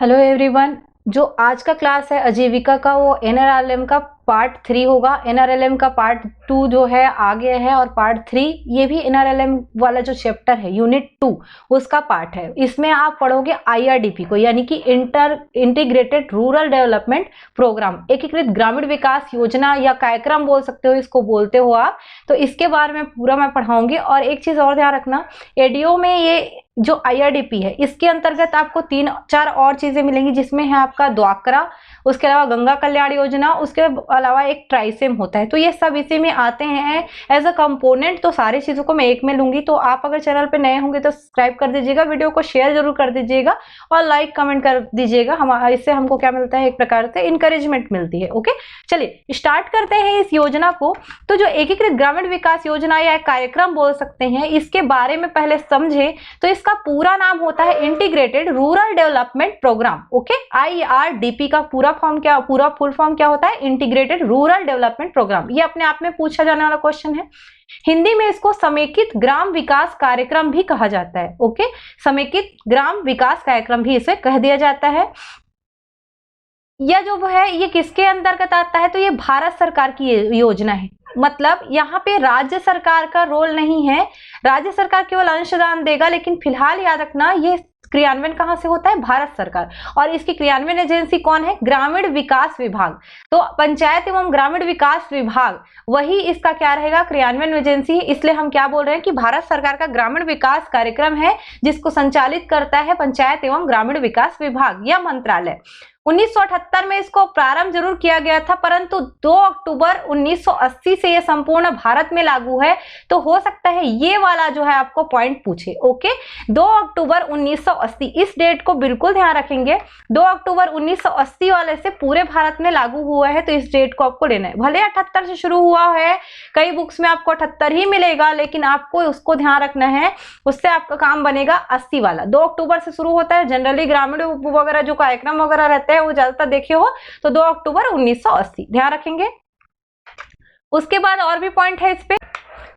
Hello everyone. जो आज का क्लास है आजीविका का वो एनआरएलएम का पार्ट 3 होगा। एनआरएलएम का पार्ट 2 जो है आ गया है और पार्ट 3 ये भी एनआरएलएम वाला जो चैप्टर है यूनिट 2 उसका पार्ट है। इसमें आप पढ़ोगे आईआरडीपी को, यानी कि इंटीग्रेटेड रूरल डेवलपमेंट प्रोग्राम, एकीकृत ग्रामीण विकास योजना या कार्यक्रम बोल सकते हो, इसको बोलते हो आप। तो इसके बारे में पूरा मैं पढ़ाऊंगी। और एक चीज और ध्यान रखना, एडीओ में ये जो आईआरडीपी है इसके अंतर्गत आपको 3-4 और चीजें मिलेंगी, जिसमें है आपका द्वाकरा, उसके अलावा गंगा कल्याण योजना, उसके अलावा एक ट्राइसेम होता है। तो ये सब इसी में आते हैं एज अ कंपोनेंट। तो सारी चीजों को मैं एक में लूंगी। तो आप अगर चैनल पे नए होंगे तो सब्सक्राइब कर दीजिएगा, वीडियो को शेयर जरूर कर दीजिएगा और लाइक कमेंट कर दीजिएगा। इससे हमको क्या मिलता है, एक प्रकार से इंकरेजमेंट मिलती है। ओके, चलिए स्टार्ट करते हैं इस योजना को। तो जो एकीकृत ग्रामीण विकास योजना या कार्यक्रम बोल सकते हैं, इसके बारे में पहले समझे तो इसका पूरा नाम होता है integrated rural development programme. Okay, IRDP का पूरा फुल फॉर्म क्या होता है, इंटीग्रेटेड रूरल डेवलपमेंट प्रोग्राम। ये अपने आप में पूछा जाने वाला क्वेश्चन है। हिंदी में इसको समेकित ग्राम विकास कार्यक्रम भी कहा जाता है। ओके, समेकित ग्राम विकास कार्यक्रम भी इसे कह दिया जाता है। यह जो है ये किसके अंतर्गत आता है, तो ये भारत सरकार की योजना है। मतलब यहाँ पे राज्य सरकार का रोल नहीं है, राज्य सरकार केवल अंशदान देगा, लेकिन फिलहाल याद रखना ये क्रियान्वयन कहाँ से होता है, भारत सरकार। और इसकी क्रियान्वयन एजेंसी कौन है, ग्रामीण विकास विभाग। तो पंचायत एवं ग्रामीण विकास विभाग वही इसका क्या रहेगा, क्रियान्वयन एजेंसी। इसलिए हम क्या बोल रहे हैं कि भारत सरकार का ग्रामीण विकास कार्यक्रम है, जिसको संचालित करता है पंचायत एवं ग्रामीण विकास विभाग या मंत्रालय। 1978 में इसको प्रारंभ जरूर किया गया था, परंतु 2 अक्टूबर 1980 से ये संपूर्ण भारत में लागू है। तो हो सकता है ये वाला जो है आपको पॉइंट पूछे। ओके, 2 अक्टूबर 1980, इस डेट को बिल्कुल ध्यान रखेंगे। 2 अक्टूबर 1980 वाले से पूरे भारत में लागू हुआ है, तो इस डेट को आपको लेना है। भले 78 से शुरू हुआ है, कई बुक्स में आपको 78 ही मिलेगा, लेकिन आपको उसको ध्यान रखना है, उससे आपका काम बनेगा 80 वाला। 2 अक्टूबर से शुरू होता है। जनरली ग्रामीण वगैरह जो कार्यक्रम वगैरह रहते हैं वो ज्यादातर देखे हो तो 2 अक्टूबर 1980 ध्यान रखेंगे। उसके बाद और भी पॉइंट है इस पे।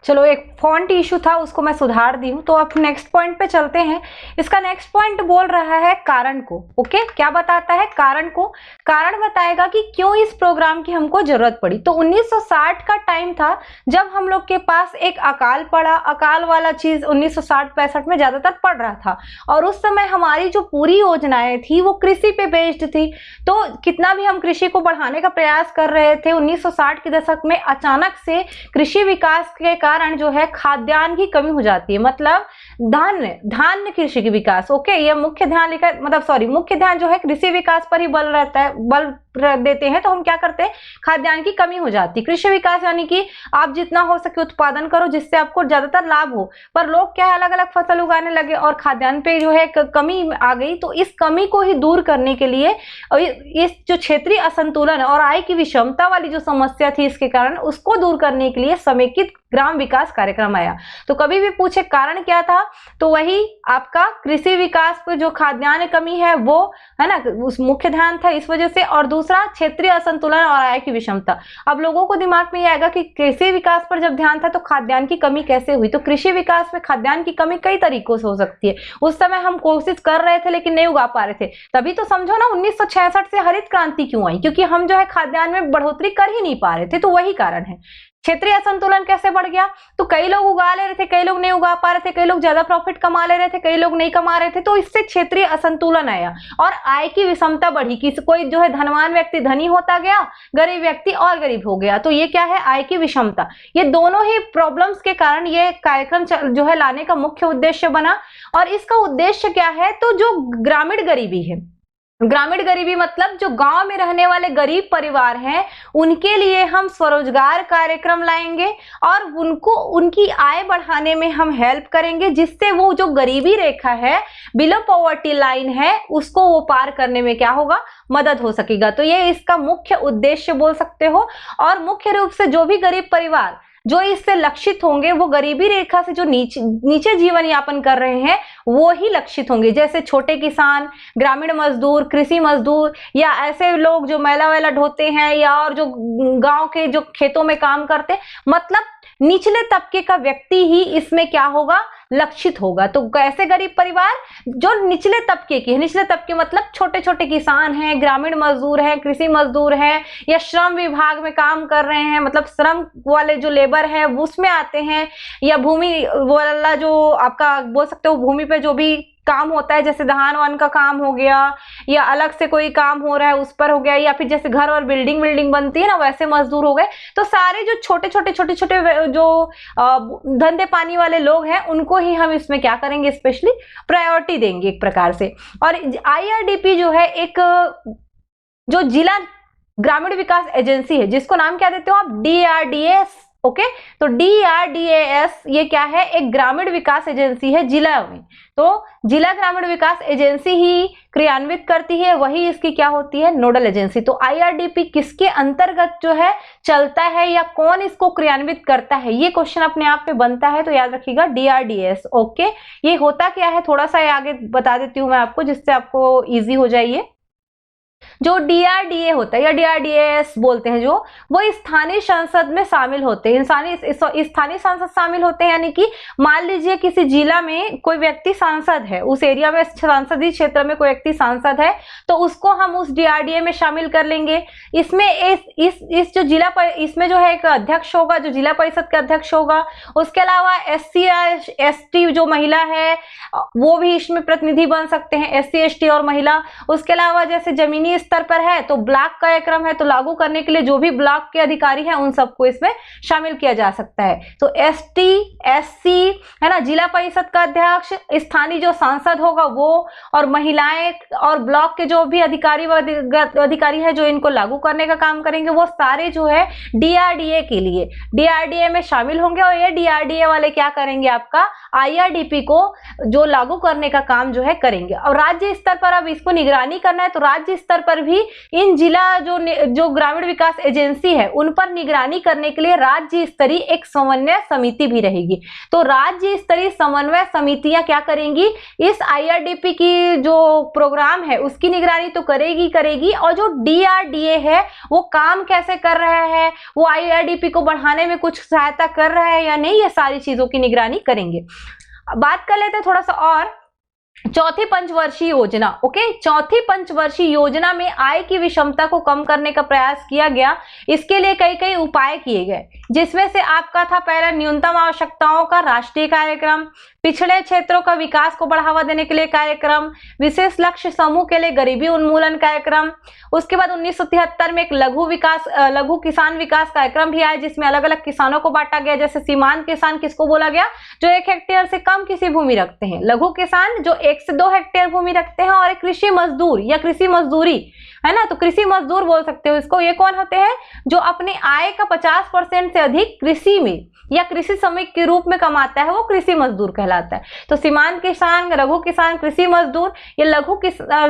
चलो, एक फॉन्ट इशू था उसको मैं सुधार दी हूं। तो अब नेक्स्ट पॉइंट पे चलते हैं। इसका नेक्स्ट पॉइंट बोल रहा है कारण को। ओके, क्या बताता है, कारण को। कारण बताएगा कि क्यों इस प्रोग्राम की हमको जरूरत पड़ी। तो 1960 का टाइम था जब हम लोग के पास एक अकाल पड़ा। अकाल वाला चीज 1960-65 में ज्यादातर पड़ रहा था, और उस समय हमारी जो पूरी योजनाएं थी वो कृषि पे बेस्ड थी। तो कितना भी हम कृषि को बढ़ाने का प्रयास कर रहे थे, 1960 के दशक में अचानक से कृषि विकास के कारण जो है खाद्यान्न की कमी हो जाती है। मतलब धान्य कृषि की विकास। ओके, ये मुख्य ध्यान लिखा, मतलब सॉरी, मुख्य ध्यान जो है कृषि विकास पर ही बल रहता है, बल देते हैं। तो हम क्या करते हैं, खाद्यान्न की कमी हो जाती है। कृषि विकास यानी कि आप जितना हो सके उत्पादन करो जिससे आपको ज्यादातर लाभ हो। पर लोग क्या अलग अलग फसल उगाने लगे और खाद्यान्न पे जो है कमी आ गई। तो इस कमी को ही दूर करने के लिए, इस जो क्षेत्रीय असंतुलन और आय की विषमता वाली जो समस्या थी इसके कारण, उसको दूर करने के लिए समेकित ग्राम विकास कार्यक्रम आया। तो कभी भी पूछे कारण क्या था, तो वही आपका कृषि विकास पर जो खाद्यान्न कमी है वो है ना, उस मुख्य ध्यान था इस वजह से। और दूसरा क्षेत्रीय असंतुलन और आय की विषमता। अब लोगों को दिमाग में ये आएगा कि कृषि विकास पर जब ध्यान था तो खाद्यान्न की कमी कैसे हुई। तो कृषि विकास में खाद्यान्न की कमी कई तरीकों से हो सकती है। उस समय हम कोशिश कर रहे थे लेकिन नहीं उगा पा रहे थे। तभी तो समझो ना 1966 से हरित क्रांति क्यों आई, क्योंकि हम जो है खाद्यान्न में बढ़ोतरी कर ही नहीं पा रहे थे। तो वही कारण है। क्षेत्रीय असंतुलन कैसे बढ़ गया, तो कई लोग उगा ले रहे थे, कई लोग नहीं उगा पा रहे थे, कई लोग ज्यादा प्रॉफिट कमा ले रहे थे, कई लोग नहीं कमा रहे थे। तो इससे क्षेत्रीय असंतुलन आया और आय की विषमता बढ़ी कि कोई जो है धनवान व्यक्ति धनी होता गया, गरीब व्यक्ति और गरीब हो गया। तो ये क्या है, आय की विषमता। ये दोनों ही प्रॉब्लम्स के कारण ये कार्यक्रम जो है लाने का मुख्य उद्देश्य बना। और इसका उद्देश्य क्या है, तो जो ग्रामीण गरीबी है, ग्रामीण गरीबी मतलब जो गांव में रहने वाले गरीब परिवार हैं, उनके लिए हम स्वरोजगार कार्यक्रम लाएंगे और उनको उनकी आय बढ़ाने में हम हेल्प करेंगे, जिससे वो जो गरीबी रेखा है, बिलो पॉवर्टी लाइन है, उसको वो पार करने में क्या होगा, मदद हो सकेगा। तो ये इसका मुख्य उद्देश्य बोल सकते हो। और मुख्य रूप से जो भी गरीब परिवार जो इससे लक्षित होंगे वो गरीबी रेखा से जो नीचे जीवन यापन कर रहे हैं वो ही लक्षित होंगे। जैसे छोटे किसान, ग्रामीण मजदूर, कृषि मजदूर, या ऐसे लोग जो मैला वैला ढोते हैं, या और जो गांव के जो खेतों में काम करते हैं। मतलब निचले तबके का व्यक्ति ही इसमें क्या होगा, लक्षित होगा। तो कैसे गरीब परिवार? जो निचले तबके की है, निचले तबके मतलब छोटे छोटे किसान हैं, ग्रामीण मजदूर हैं, कृषि मजदूर हैं, या श्रम विभाग में काम कर रहे हैं, मतलब श्रम वाले जो लेबर हैं उसमें आते हैं, या भूमि वाला जो आपका बोल सकते हो भूमि पे जो भी काम होता है, जैसे धान वान का काम हो गया, या अलग से कोई काम हो रहा है उस पर हो गया, या फिर जैसे घर और बिल्डिंग बनती है ना, वैसे मजदूर हो गए। तो सारे जो छोटे छोटे जो धंधे पानी वाले लोग हैं उनको ही हम इसमें क्या करेंगे, स्पेशली प्रायोरिटी देंगे एक प्रकार से। और IRDP जो है एक जो जिला ग्रामीण विकास एजेंसी है, जिसको नाम क्या देते हो आप, DRDAS। ओके, तो DRDAS ये क्या है, एक ग्रामीण विकास एजेंसी है जिला में। तो जिला ग्रामीण विकास एजेंसी ही क्रियान्वित करती है, वही इसकी क्या होती है, नोडल एजेंसी। तो IRDP किसके अंतर्गत जो है चलता है, या कौन इसको क्रियान्वित करता है, ये क्वेश्चन अपने आप पे बनता है। तो याद रखिएगा DRDAS। ओके, ये होता क्या है थोड़ा सा आगे बता देती हूँ मैं आपको, जिससे आपको ईजी हो जाइए। जो DRDA होता है या DRDAS बोलते हैं, जो वो स्थानीय संसद में शामिल होते हैं। स्थानीय सांसद शामिल होते हैं, यानी कि मान लीजिए किसी जिला में कोई व्यक्ति सांसद है, उस एरिया में संसदीय क्षेत्र में कोई व्यक्ति सांसद है, तो उसको हम उस DRDA में शामिल कर लेंगे। इसमें इस जो जिला इसमें जो है एक अध्यक्ष होगा, जो जिला परिषद का अध्यक्ष होगा। उसके अलावा SC ST जो महिला है वो भी इसमें प्रतिनिधि बन सकते हैं, SC ST और महिला। उसके अलावा जैसे जमीनी स्तर पर है तो ब्लॉक कार्यक्रम है, तो लागू करने के लिए जो भी ब्लॉक के अधिकारी हैं उन सबको इसमें शामिल किया जा सकता है। तो ST SC है ना, जिला परिषद का अध्यक्ष, स्थानीय जो सांसद होगा वो, और महिलाएं और ब्लॉक के जो भी अधिकारी है जो इनको लागू करने का काम करेंगे, वो सारे जो है DRDA के लिए DRDA में शामिल होंगे। और ये DRDA वाले क्या करेंगे, आपका IRDP को जो लागू करने का काम जो है करेंगे। और राज्य स्तर पर अब इसको निगरानी करना है, तो राज्य स्तर पर भी इन जिला जो ग्रामीण विकास एजेंसी है उन पर निगरानी करने के लिए राज्य स्तरीय एक समन्वय समिति भी रहेगी। तो राज्य स्तरीय समन्वय समितियां क्या करेंगी, इस IRDP की जो प्रोग्राम है उसकी निगरानी तो करेगी, और जो DRDA है वो काम कैसे कर रहा है, वो IRDP को बढ़ाने में कुछ सहायता कर रहा है या नहीं, ये सारी चीजों की निगरानी करेंगे। बात कर लेते हैं थोड़ा सा और चौथी पंचवर्षीय योजना। ओके, चौथी पंचवर्षीय योजना में आय की विषमता को कम करने का प्रयास किया गया। इसके लिए कई उपाय किए गए, जिसमें से आपका था पहला न्यूनतम आवश्यकताओं का राष्ट्रीय कार्यक्रम, पिछड़े क्षेत्रों का विकास को बढ़ावा देने के लिए कार्यक्रम, विशेष लक्ष्य समूह के लिए गरीबी उन्मूलन कार्यक्रम। उसके बाद 1973 में एक लघु किसान विकास कार्यक्रम भी आया, जिसमें अलग अलग किसानों को बांटा गया। जैसे सीमांत किसान किसको बोला गया, जो 1 हेक्टेयर से कम किसी भूमि रखते हैं, लघु किसान जो 1 से 2 हेक्टेयर भूमि रखते हैं, और एक कृषि मजदूर या कृषि मजदूरी है ना, तो कृषि मजदूर बोल सकते हो इसको। ये कौन होते हैं, जो अपनी आय का 50% से अधिक कृषि में या कृषि श्रमिक के रूप में कमाता है, वो कृषि मजदूर कहलाता है। तो सीमांत किसान, लघु किसान, कृषि मजदूर, ये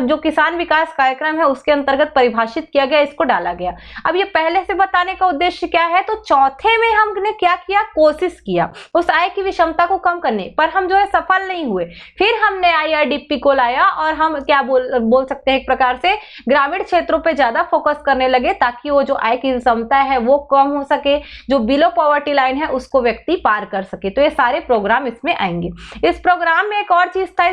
जो किसान विकास कार्यक्रम है उसके अंतर्गत परिभाषित किया गया, इसको डाला गया। अब ये पहले से बताने का उद्देश्य क्या है, तो चौथे में हमने क्या किया, कोशिश किया उस आय की विषमता को कम करने पर, हम जो है सफल नहीं हुए। फिर हमने IRDP को लाया और हम क्या बोल सकते हैं, एक प्रकार से ग्रामीण क्षेत्रों पे ज्यादा फोकस करने लगे, ताकि वो जो आय की विषमता है वो कम हो सके, जो बिलो पॉवर्टी लाइन है उसको व्यक्ति पार कर सके। तो ये सारे प्रोग्राम इसमें आएंगे। इस प्रोग्राम में एक और चीज था,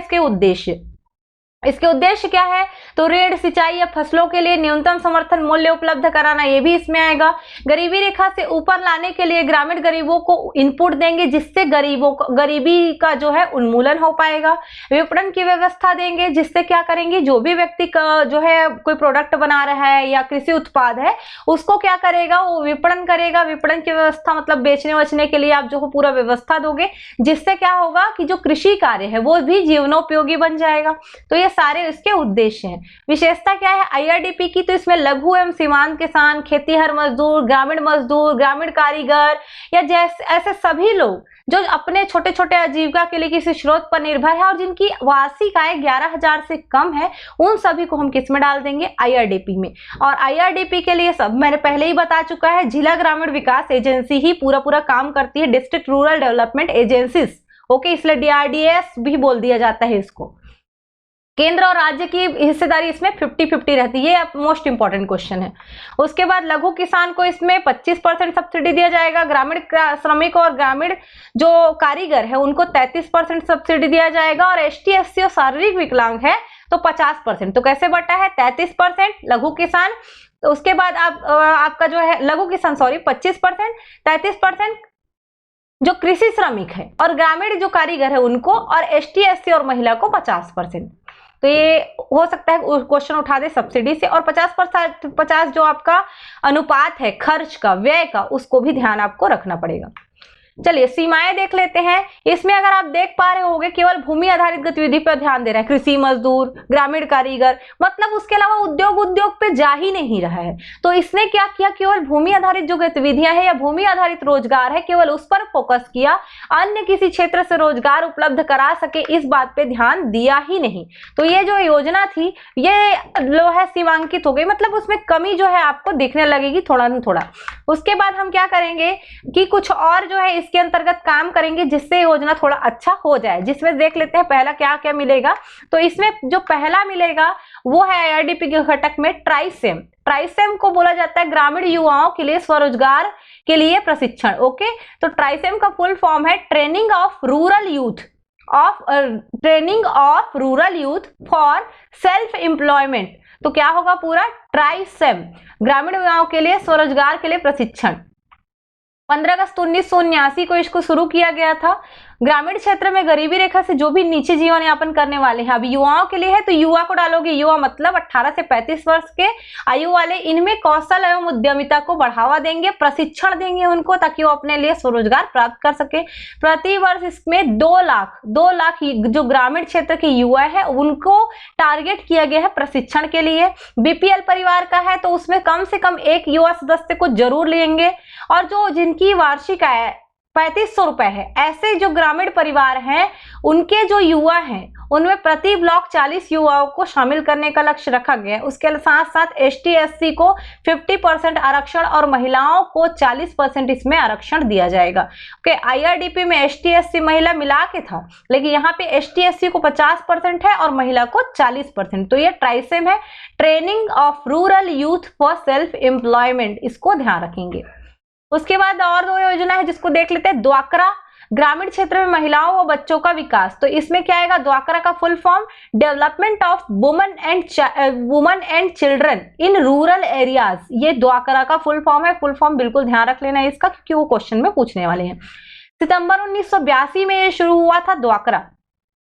इसके उद्देश्य क्या है, तो ऋण, सिंचाई या फसलों के लिए न्यूनतम समर्थन मूल्य उपलब्ध कराना, ये भी इसमें आएगा। गरीबी रेखा से ऊपर लाने के लिए ग्रामीण गरीबों को इनपुट देंगे, जिससे गरीबी का जो है उन्मूलन हो पाएगा। विपणन की व्यवस्था देंगे, जिससे क्या करेंगे, जो भी व्यक्ति का जो है कोई प्रोडक्ट बना रहा है या कृषि उत्पाद है उसको क्या करेगा, वो विपणन करेगा। विपणन की व्यवस्था मतलब बेचने वचने के लिए आप जो पूरा व्यवस्था दोगे, जिससे क्या होगा कि जो कृषि कार्य है वो भी जीवनोपयोगी बन जाएगा। तो ये सारे इसके उद्देश्य हैं। विशेषता क्या है IRDP की, तो इसमें लघु एवं सीमांत किसान, खेतीहर मजदूर, ग्रामीण कारीगर या जैसे ऐसे सभी लोग जो अपने छोटे छोटे आजीविका के लिए किसी स्रोत पर निर्भर है और जिनकी वार्षिक आय 11,000 से कम है, उन सभी को हम किस में डाल देंगे, IRDP में। और IRDP के लिए सब मैंने पहले ही बता चुका है, जिला ग्रामीण विकास एजेंसी ही पूरा काम करती है, district rural development agencies. Okay, इसलिए DRDAS भी बोल दिया जाता है इसको। केंद्र और राज्य की हिस्सेदारी इसमें 50-50 रहती है, ये मोस्ट इंपॉर्टेंट क्वेश्चन है। उसके बाद लघु किसान को इसमें 25% सब्सिडी दिया जाएगा, ग्रामीण श्रमिक और ग्रामीण जो कारीगर है उनको 33% सब्सिडी दिया जाएगा, और एसटी एससी और शारीरिक विकलांग है तो 50%। तो कैसे बटा है? 33% लघु किसान, तो उसके बाद आपका जो है लघु किसान 25%, 33% जो कृषि श्रमिक है और ग्रामीण जो कारीगर है उनको, और एसटी एससी और महिला को 50%। तो ये हो सकता है क्वेश्चन उठा दे सब्सिडी से। और 50% जो आपका अनुपात है खर्च का, व्यय का, उसको भी ध्यान आपको रखना पड़ेगा। चलिए सीमाएं देख लेते हैं। इसमें अगर आप देख पा रहे होंगे केवल भूमि आधारित गतिविधि पर ध्यान दे रहा है, कृषि मजदूर, ग्रामीण कारीगर, मतलब उसके अलावा उद्योग पे जा ही नहीं रहा है। तो इसने क्या किया, केवल भूमि आधारित जो गतिविधियां है या भूमि आधारित रोजगार है केवल उस पर फोकस किया, अन्य किसी क्षेत्र से रोजगार उपलब्ध करा सके इस बात पे ध्यान दिया ही नहीं। तो ये जो योजना थी ये जो है सीमांकित हो गई, मतलब उसमें कमी जो है आपको दिखने लगेगी थोड़ा न थोड़ा। उसके बाद हम क्या करेंगे कि कुछ और जो है इसके अंतर्गत काम करेंगे जिससे योजना थोड़ा अच्छा हो जाए, जिसमें देख लेते हैं पहला क्या क्या मिलेगा। तो इसमें जो पहला मिलेगा वो है आईआरडीपी के घटक में ट्राइसेम। ट्राइसेम को बोला जाता है ग्रामीण युवाओं के लिए स्वरोजगार के लिए प्रशिक्षण। ओके, तो ट्राइसेम का फुल फॉर्म है training of rural youth for self employment. तो क्या होगा पूरा? ट्राइसेम, ग्रामीण युवाओं के लिए स्वरोजगार के लिए प्रशिक्षण। 15 अगस्त 1979 को इसको शुरू किया गया था। ग्रामीण क्षेत्र में गरीबी रेखा से जो भी नीचे जीवन यापन करने वाले हैं, अभी युवाओं के लिए है तो युवा को डालोगे, युवा मतलब 18 से 35 वर्ष के आयु वाले, इनमें कौशल एवं उद्यमिता को बढ़ावा देंगे, प्रशिक्षण देंगे उनको ताकि वो अपने लिए स्वरोजगार प्राप्त कर सके। प्रति वर्ष इसमें 2 लाख जो ग्रामीण क्षेत्र के युवा है उनको टारगेट किया गया है प्रशिक्षण के लिए। बीपीएल परिवार का है तो उसमें कम से कम एक युवा सदस्य को जरूर लेंगे, और जो जिनकी वार्षिक आय 3500 रुपए है, ऐसे जो ग्रामीण परिवार हैं उनके जो युवा हैं उनमें प्रति ब्लॉक 40 युवाओं को शामिल करने का लक्ष्य रखा गया है। उसके साथ साथ एसटी एससी को 50% आरक्षण और महिलाओं को 40% इसमें आरक्षण दिया जाएगा। ओके, आईआरडीपी में एसटी एससी महिला मिला के था, लेकिन यहाँ पे एसटी एससी को 50% है और महिला को 40%। तो ये ट्राइसेम है, training of rural youth for self employment, इसको ध्यान रखेंगे। उसके बाद और 2 योजना है जिसको देख लेते हैं। द्वाकरा, ग्रामीण क्षेत्र में महिलाओं और बच्चों का विकास। तो इसमें क्या आएगा? द्वाकरा का full form development of women and children in rural areas. ये द्वाकरा का फुल फॉर्म है। फुल फॉर्म बिल्कुल ध्यान रख लेना इसका, क्योंकि वो क्वेश्चन में पूछने वाले हैं। सितंबर 1982 में ये शुरू हुआ था द्वाकरा।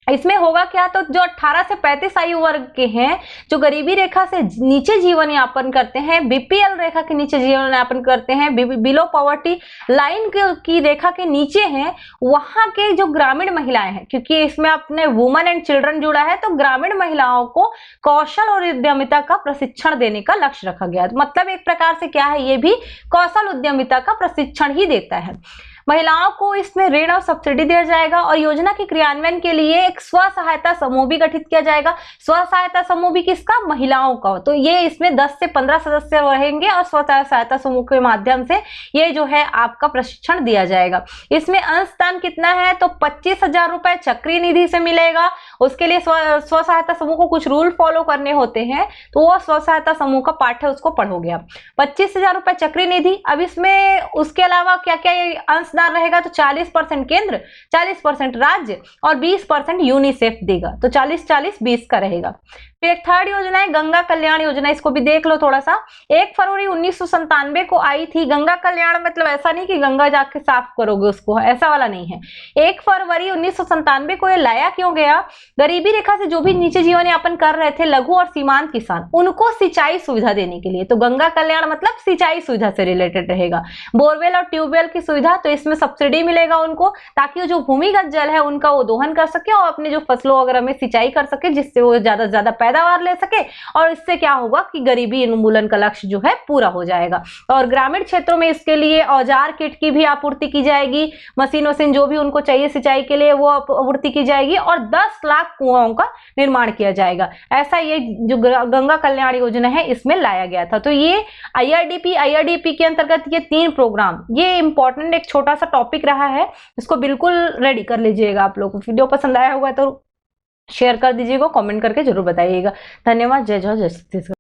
इसमें होगा क्या? तो जो 18 से 35 आयु वर्ग के हैं, जो गरीबी रेखा से नीचे जीवन यापन करते हैं, बीपीएल रेखा के नीचे जीवन यापन करते हैं, बिलो पॉवर्टी लाइन की रेखा के नीचे हैं, वहां के जो ग्रामीण महिलाएं हैं, क्योंकि इसमें अपने वुमेन एंड चिल्ड्रन जुड़ा है, तो ग्रामीण महिलाओं को कौशल और उद्यमिता का प्रशिक्षण देने का लक्ष्य रखा गया। मतलब एक प्रकार से क्या है, ये भी कौशल उद्यमिता का प्रशिक्षण ही देता है। महिलाओं को इसमें ऋण और सब्सिडी दिया जाएगा, और योजना के क्रियान्वयन के लिए एक स्व सहायता समूह भी गठित किया जाएगा। स्व सहायता समूह भी किसका? महिलाओं का। तो ये इसमें 10 से 15 सदस्य रहेंगे और स्व सहायता समूह के माध्यम से ये जो है आपका प्रशिक्षण दिया जाएगा। इसमें अंशदान कितना है? तो 25,000 रुपए चक्री निधि से मिलेगा। उसके लिए स्व सहायता समूह को कुछ रूल फॉलो करने होते हैं, तो वो स्व सहायता समूह का पाठ है, उसको पढ़ोगे आप। 25,000 रुपए चक्री निधि। अब इसमें उसके अलावा क्या क्या अंशदान रहेगा? तो 40% केंद्र, 40% राज्य और 20% यूनिसेफ देगा। तो 40-40-20 का रहेगा। फिर एक थर्ड योजना है गंगा कल्याण योजना, इसको भी देख लो थोड़ा सा। 1 फरवरी 1997 को आई थी। गंगा कल्याण मतलब ऐसा नहीं कि गंगा जाके साफ करोगे उसको, ऐसा वाला नहीं है। 1 फरवरी 1997 को ये लाया क्यों गया? गरीबी रेखा से जो भी नीचे जीवन यापन कर रहे थे लघु और सीमांत किसान, उनको सिंचाई सुविधा देने के लिए। तो गंगा कल्याण मतलब सिंचाई सुविधा से रिलेटेड रहेगा। बोरवेल और ट्यूबवेल की सुविधा, तो इसमें सब्सिडी मिलेगा उनको, ताकि जो भूमिगत जल है उनका वो दोहन कर सके और अपने जो फसलों वगैरह में सिंचाई कर सके, जिससे वो ज्यादा से ज्यादा पैदावार ले सके, और इससे क्या होगा कि गरीबी उन्मूलन का लक्ष्य जो है पूरा हो जाएगा। और ग्रामीण क्षेत्रों में इसके लिए औजार किट की भी आपूर्ति की जाएगी, मशीन जो भी उनको चाहिए सिंचाई के लिए वो आपूर्ति की जाएगी, और 10 लाख कुआओं का निर्माण किया जाएगा। ऐसा ये जो गंगा कल्याण योजना है इसमें लाया गया था। तो ये आईआरडीपी के अंतर्गत ये 3 प्रोग्राम, ये इंपॉर्टेंट एक छोटा सा टॉपिक रहा है, इसको बिल्कुल रेडी कर लीजिएगा आप लोग। वीडियो पसंद आया होगा तो शेयर कर दीजिएगा, कमेंट करके जरूर बताइएगा। धन्यवाद। जय जय छत्तीसगढ़।